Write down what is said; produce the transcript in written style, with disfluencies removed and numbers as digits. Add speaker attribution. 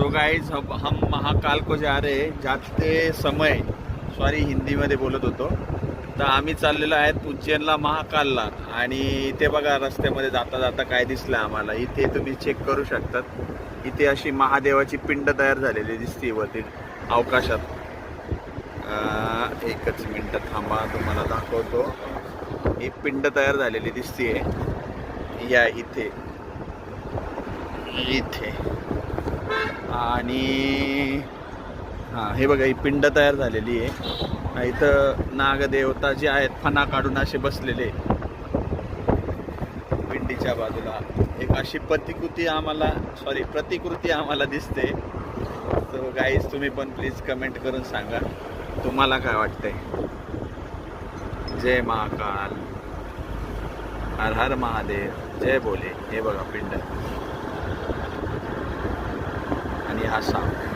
Speaker 1: So guys हम महाकाल को जा रहे हैं. जाते समय हिंदी मध्ये बोलत होतो. तर आम्ही चाललेलो आहेत उज्जैनला महाकालला. आणि इथे बघा रस्त्यामध्ये जाता जाता काय दिसलं आम्हाला. इथे तुम्ही चेक करू शकतात. इथे अशी महादेवाची पिंड तयार झालेली दिसते वरती अवकाशात. एकच मिनिट थांबा, तुम्हाला दाखवतो. ही पिंड तयार झालेली दिसते या इथे इथे. आणि हे बघा ही पिंड तयार झालेली आहे. इथं नागदेवता जे आहेत फणा काढून असे बसलेले पिंडीच्या बाजूला. एक अशी प्रतिकृती आम्हाला दिसते. सो गाईज तुम्ही पण प्लीज कमेंट करून सांगा तुम्हाला काय वाटतंय. जय महाकाल, हर हर महादेव, जय बोले. हे बघा पिंड आणि हा साप.